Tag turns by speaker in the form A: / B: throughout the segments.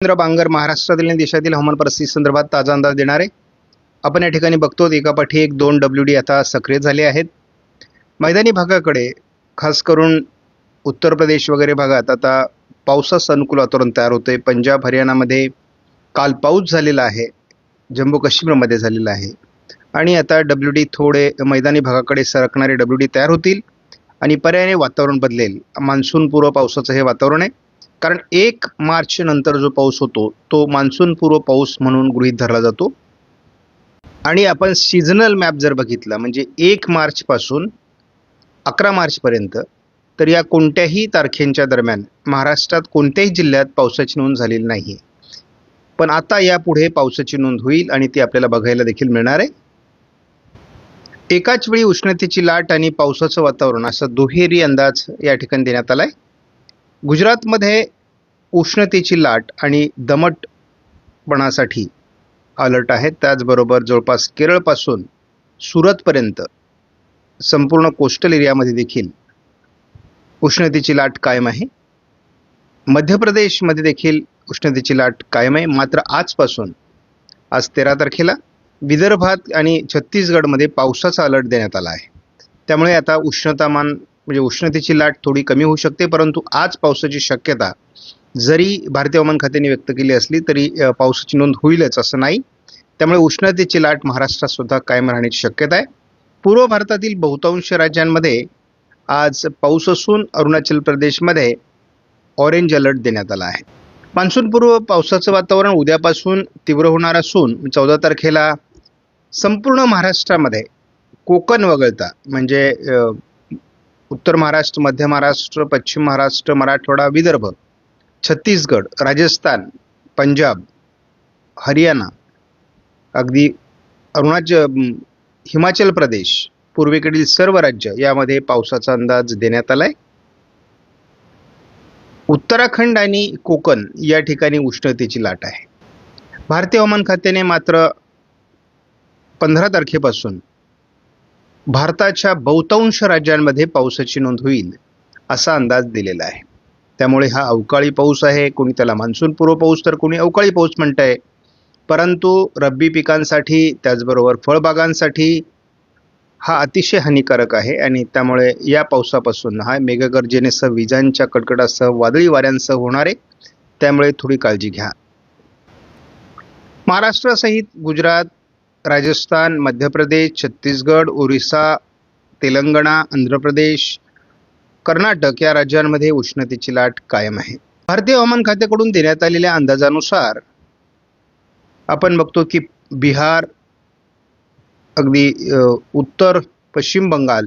A: रवींद्र बांगर महाराष्ट्रातील आणि देशातील हवामान परिस्थिती संदर्भात ताजा अंदाज देणार आहे. आपण या ठिकाणी बघतो एकापाठी एक 2 WD आता सक्रिय झाले आहेत. मैदानी भागाकडे खास करून उत्तर प्रदेश वगैरे भागात आता पावसाचं अनुकूल वातावरण तयार होते. पंजाब हरियाणामध्ये काल पाऊस झालेला आहे, जम्मू काश्मीरमध्ये झालेला आहे आणि आता WD थोडे मैदानी भागाकडे सरकणारे WD तयार होतील आणि पर्यायाने वातावरण बदलेल. मान्सून पूर्व पावसाचं हे वातावरण आहे, कारण 1 मार्च नंतर जो पाऊस होतो तो मान्सून पूर्व पाऊस म्हणून गृहीत धरला जातो. आणि आपण सीझनल मॅप जर बघितला म्हणजे 1 मार्च पासून 11 मार्च पर्यंत, तर या कोणत्याही तारखेंच्या दरम्यान महाराष्ट्रात कोणत्याही जिल्ह्यात पावसाची नोंद झालेली नाही. पण आता यापुढे पावसाची नोंद होईल आणि ती आपल्याला बघायला देखील मिळणार आहे. एकाच वेळी उष्णतेची लाट आणि पावसाचं वातावरण असा दुहेरी अंदाज या ठिकाणी देण्यात आलाय. गुजरातमध्ये उष्णतेची लाट आणि दमटपणासाठी अलर्ट आहेत. त्याचबरोबर जवळपास केरळपासून सुरतपर्यंत संपूर्ण कोस्टल एरियामध्ये देखील उष्णतेची लाट कायम आहे. मध्य प्रदेशमध्ये देखील उष्णतेची लाट कायम आहे. मात्र आजपासून आज 13 तारखेला विदर्भात आणि छत्तीसगडमध्ये पावसाचा अलर्ट देण्यात आला आहे. त्यामुळे आता म्हणजे उष्णतेची लाट थोडी कमी होऊ शकते, परंतु आज पावसाची शक्यता जरी भारतीय हवामान खात्याने व्यक्त केली असली तरी पावसाची नोंद होईलच असं नाही. त्यामुळे उष्णतेची लाट महाराष्ट्रात सुद्धा कायम राहण्याची शक्यता आहे. पूर्व भारतातील बहुतांश राज्यांमध्ये आज पाऊस असून अरुणाचल प्रदेशमध्ये ऑरेंज अलर्ट देण्यात आला आहे. मान्सूनपूर्व पावसाचं वातावरण उद्यापासून तीव्र होणार असून 14 तारखेला संपूर्ण महाराष्ट्रामध्ये कोकण वगळता म्हणजे उत्तर महाराष्ट्र, मध्य महाराष्ट्र, पश्चिम महाराष्ट्र, मराठवाडा, विदर्भ, छत्तीसगड, राजस्थान, पंजाब, हरियाणा, अगदी हिमाचल प्रदेश, पूर्वेकडील सर्व राज्य यामध्ये पावसाचा अंदाज देण्यात आलाय. उत्तराखंड आणि कोकण या ठिकाणी उष्णतेची लाट आहे. भारतीय हवामान खात्याने मात्र 15 तारखेपासून भारताच्या बहुतांश राज्यांमध्ये पावसाची नोंद होईल असा अंदाज दिलेला आहे. त्यामुळे हा अवकाळी पाऊस आहे. कोणी त्याला मान्सून पूर्व पाऊस तर कोणी अवकाळी पाऊस म्हणतंय. परंतु रब्बी पिकांसाठी त्याचबरोबर फळबागांसाठी हा अतिशय हानिकारक आहे आणि त्यामुळे या पावसापासून हा मेघगर्जनेसह, विजांच्या कडकडासह, वादळी वाऱ्यांसह होणार आहे. त्यामुळे थोडी काळजी घ्या. महाराष्ट्रासहित गुजरात, राजस्थान, मध्य प्रदेश, छत्तीसगड, ओरिसा, तेलंगणा, आंध्र प्रदेश, कर्नाटक या राज्यांमध्ये उष्णतेची लाट कायम आहे. भारतीय हवामान खात्याकडून देण्यात आलेल्या अंदाजानुसार आपण बघतो की बिहार, अगदी उत्तर पश्चिम बंगाल,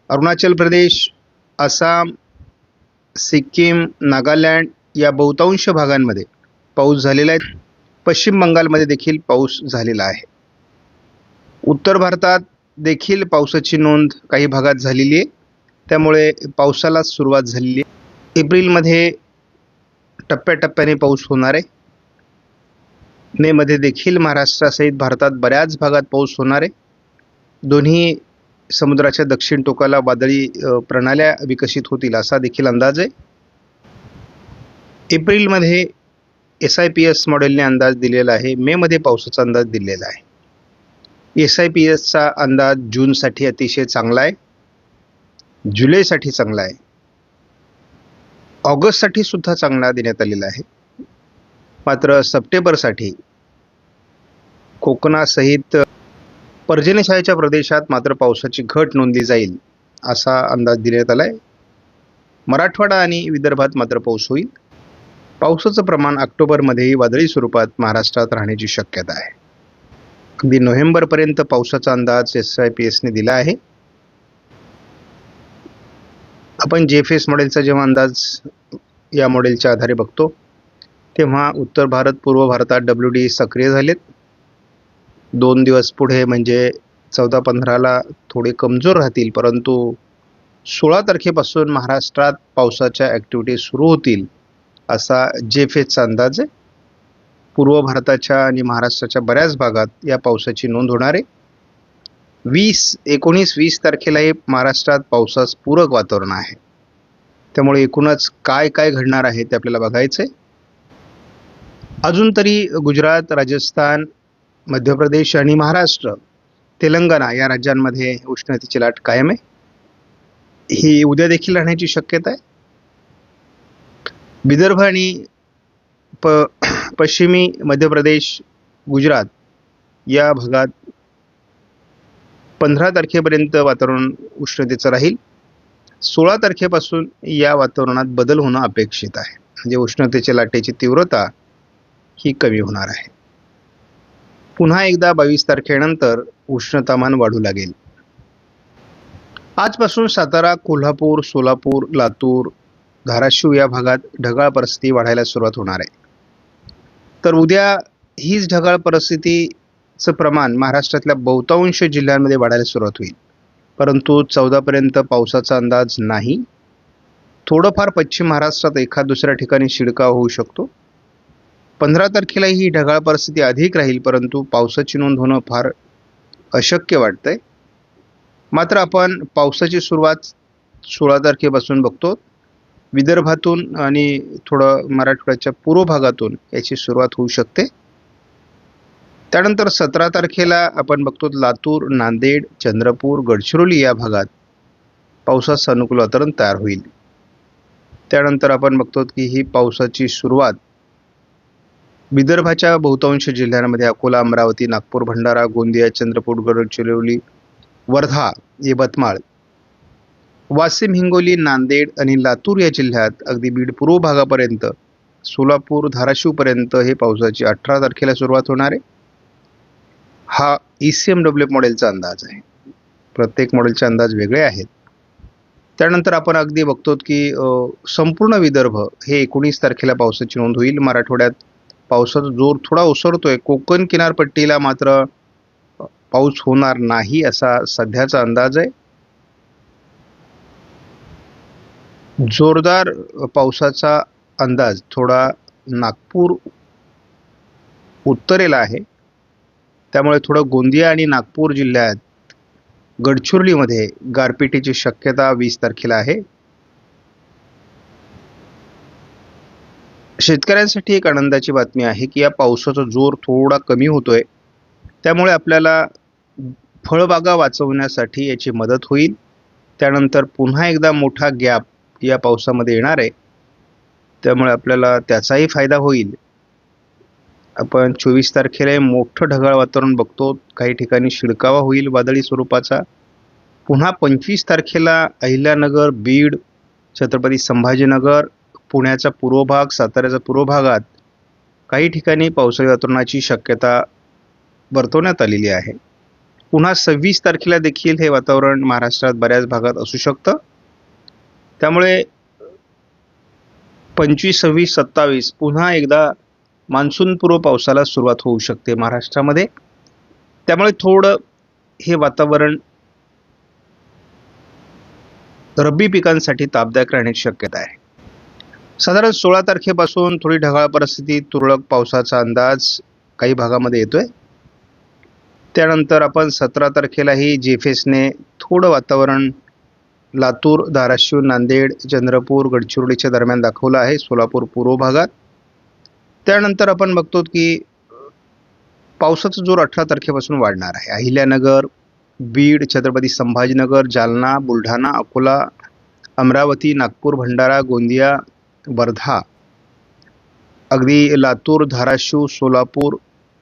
A: अरुणाचल प्रदेश, आसाम, सिक्कीम, नागालँड या बहुतांश भागांमध्ये पाऊस झालेला आहे. पश्चिम बंगालमध्ये देखील पाऊस झालेला आहे. उत्तर भारतात देखील पावसाची नोंद काही भागात झालेली आहे. त्यामुळे पावसाला सुरुवात झालेली आहे. एप्रिलमध्ये टप्प्याटप्प्याने पाऊस होणार आहे. मे मध्ये देखील महाराष्ट्रासहित भारतात बऱ्याच भागात पाऊस होणार आहे. दोन्ही समुद्राच्या दक्षिण टोकाला वादळी प्रणाल्या विकसित होतील असा देखील अंदाज आहे. एप्रिलमध्ये SIPS मॉडेलने अंदाज दिलेला आहे. मे मध्ये पावसाचा अंदाज दिलेला आहे. SIPSचा अंदाज जूनसाठी अतिशय चांगला आहे, जुलैसाठी चांगला आहे, ऑगस्टसाठी सुद्धा चांगला देण्यात आलेला आहे. मात्र सप्टेंबरसाठी कोकणासहित पर्जन्यछायेच्या प्रदेशात मात्र पावसाची घट नोंदली जाईल असा अंदाज देण्यात आला आहे. मराठवाडा आणि विदर्भात मात्र पाऊस होईल. पावसाचं प्रमाण ऑक्टोबरमध्येही वादळी स्वरूपात महाराष्ट्रात राहण्याची शक्यता आहे. अगदी नोव्हेंबरपर्यंत पावसाचा अंदाज SIPSने दिला आहे. आपण JFS मॉडेलचा जेव्हा अंदाज या मॉडेलच्या आधारे बघतो तेव्हा उत्तर भारत, पूर्व भारतात WD सक्रिय झालेत. 2 दिवस पुढे म्हणजे 14-15ला थोडे कमजोर राहतील, परंतु 16 तारखेपासून महाराष्ट्रात पावसाच्या ॲक्टिव्हिटी सुरू होतील असा JFSचा अंदाज आहे. पूर्व भारताच्या आणि महाराष्ट्राच्या बऱ्याच भागात या पावसाची नोंद होणार आहे. 19-20 तारखेला हे महाराष्ट्रात पावसास पूरक वातावरण आहे. त्यामुळे एकूणच काय काय घडणार आहे ते आपल्याला बघायचं आहे. अजून तरी गुजरात, राजस्थान, मध्य प्रदेश आणि महाराष्ट्र, तेलंगणा या राज्यांमध्ये उष्णतेची लाट कायम आहे. ही उद्या देखील राहण्याची शक्यता आहे. विदर्भ आणि प पश्चिमी मध्य प्रदेश, गुजरात या भागात 15 तारखेपर्यंत वातावरण उष्णतेचं राहील. 16 तारखेपासून या वातावरणात बदल होणं अपेक्षित आहे. म्हणजे उष्णतेच्या लाटेची तीव्रता ही कमी होणार आहे. पुन्हा एकदा 22 तारखेनंतर उष्णतामान वाढू लागेल. आजपासून सातारा, कोल्हापूर, सोलापूर, लातूर, धाराशिव या भागात ढगाळ परिस्थिती वाढायला सुरुवात होणार आहे. तर उद्या हीच ढगाळ परिस्थितीचं प्रमाण महाराष्ट्रातल्या बहुतांश जिल्ह्यांमध्ये वाढायला सुरुवात होईल. परंतु 14 पर्यंत पावसाचा अंदाज नाही. थोडंफार पश्चिम महाराष्ट्रात एखाद दुसऱ्या ठिकाणी शिडकाव होऊ शकतो. 15 तारखेला ही ढगाळ परिस्थिती अधिक राहील, परंतु पावसाची नोंद होणं फार अशक्य वाटतंय. मात्र आपण पावसाची सुरुवात 16 तारखेपासून बघतो. विदर्भातून आणि थोडं मराठवाड्याच्या पूर्व भागातून याची सुरुवात होऊ शकते. त्यानंतर 17 तारखेला आपण बघतो लातूर, नांदेड, चंद्रपूर, गडचिरोली या भागात पावसाचं अनुकूल वातावरण तयार होईल. त्यानंतर आपण बघतो की ही पावसाची सुरुवात विदर्भाच्या बहुतांश जिल्ह्यांमध्ये अकोला, अमरावती, नागपूर, भंडारा, गोंदिया, चंद्रपूर, गडचिरोली, वर्धा, यवतमाळ, वाशिम, हिंगोली, नांदेड आणि लातूर या जिल्ह्यात अगदी बीड पूर्व भागापर्यंत, सोलापूर, धाराशिवपर्यंत हे पावसाची 18 तारखेला सुरुवात होणार आहे. हा ECMW मॉडेलचा अंदाज आहे. प्रत्येक मॉडेलचे अंदाज वेगळे आहेत. त्यानंतर आपण अगदी बघतो की संपूर्ण विदर्भ हे 19 तारखेला पावसाची नोंद होईल. मराठवाड्यात पावसाचा जोर थोडा ओसरतोय. कोकण किनारपट्टीला मात्र पाऊस होणार नाही असा सध्याचा अंदाज आहे. जोरदार पावसाचा अंदाज थोडा नागपूर उत्तरेला आहे. त्यामुळे थोडं गोंदिया आणि नागपूर जिल्ह्यात, गडचिरोलीमध्ये गारपिटीची शक्यता 20 तारखेला आहे. शेतकऱ्यांसाठी एक आनंदाची बातमी आहे की या पावसाचा जोर थोडा कमी होतोय. त्यामुळे आपल्याला फळबागा वाचवण्यासाठी याची मदत होईल. त्यानंतर पुन्हा एकदा मोठा गॅप या पावसामध्ये येणार आहे. त्यामुळे आपल्याला त्याचाही फायदा होईल. आपण 24 तारखेला मोठं ढगाळ वातावरण बघतो. काही ठिकाणी शिडकावा होईल वादळी स्वरूपाचा. पुन्हा 25 तारखेला अहिल्यानगर, बीड, छत्रपती संभाजीनगर, पुण्याचा पूर्व भाग, साताऱ्याचा पूर्व भागात काही ठिकाणी पावसाळी वातावरणाची शक्यता वर्तवण्यात आलेली आहे. पुन्हा 26 तारखेला देखील हे वातावरण महाराष्ट्रात बऱ्याच भागात असू शकतं. त्यामुळे 25, 26, 27 पुन्हा एकदा मान्सूनपूर्व पावसाला सुरुवात होऊ शकते महाराष्ट्रामध्ये. त्यामुळे थोडं हे वातावरण रब्बी पिकांसाठी तापदायक राहण्याची शक्यता आहे. साधारण 16 तारखेपासून थोडी ढगाळ परिस्थिती, तुरळक पावसाचा अंदाज काही भागामध्ये येतोय. त्यानंतर आपण 17 तारखेलाही जेफेसने थोडं वातावरण लातूर, धाराशिव, नांदेड, चंद्रपूर, गडचिरोलीच्या दरम्यान दाखवलं आहे, सोलापूर पूर्व भागात. त्यानंतर आपण बघतो की पावसाचा जोर 18 तारखेपासून वाढणार आहे. अहिल्यानगर, बीड, छत्रपती संभाजीनगर, जालना, बुलढाणा, अकोला, अमरावती, नागपूर, भंडारा, गोंदिया, वर्धा, अगदी लातूर, धाराशिव, सोलापूर,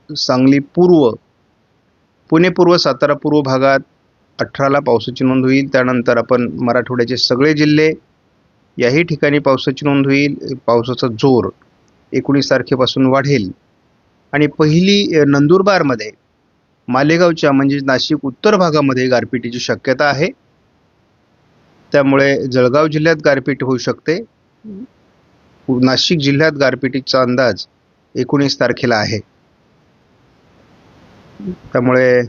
A: सांगली पूर्व, पुणे पूर्व, सातारा पूर्व भागात 18ला पावसाची नोंद होईल. त्यानंतर आपण मराठवाड्याचे सगळे जिल्हे याही ठिकाणी पावसाची नोंद होईल. पावसाचा जोर 19 तारखेपासून वाढेल आणि पहिली नंदुरबारमध्ये, मालेगावच्या म्हणजे नाशिक उत्तर भागामध्ये गारपिटीची शक्यता आहे. त्यामुळे जळगाव जिल्ह्यात गारपीट होऊ शकते. नाशिक जिल्ह्यात गारपिटीचा अंदाज 19 तारखेला आहे. त्यामुळे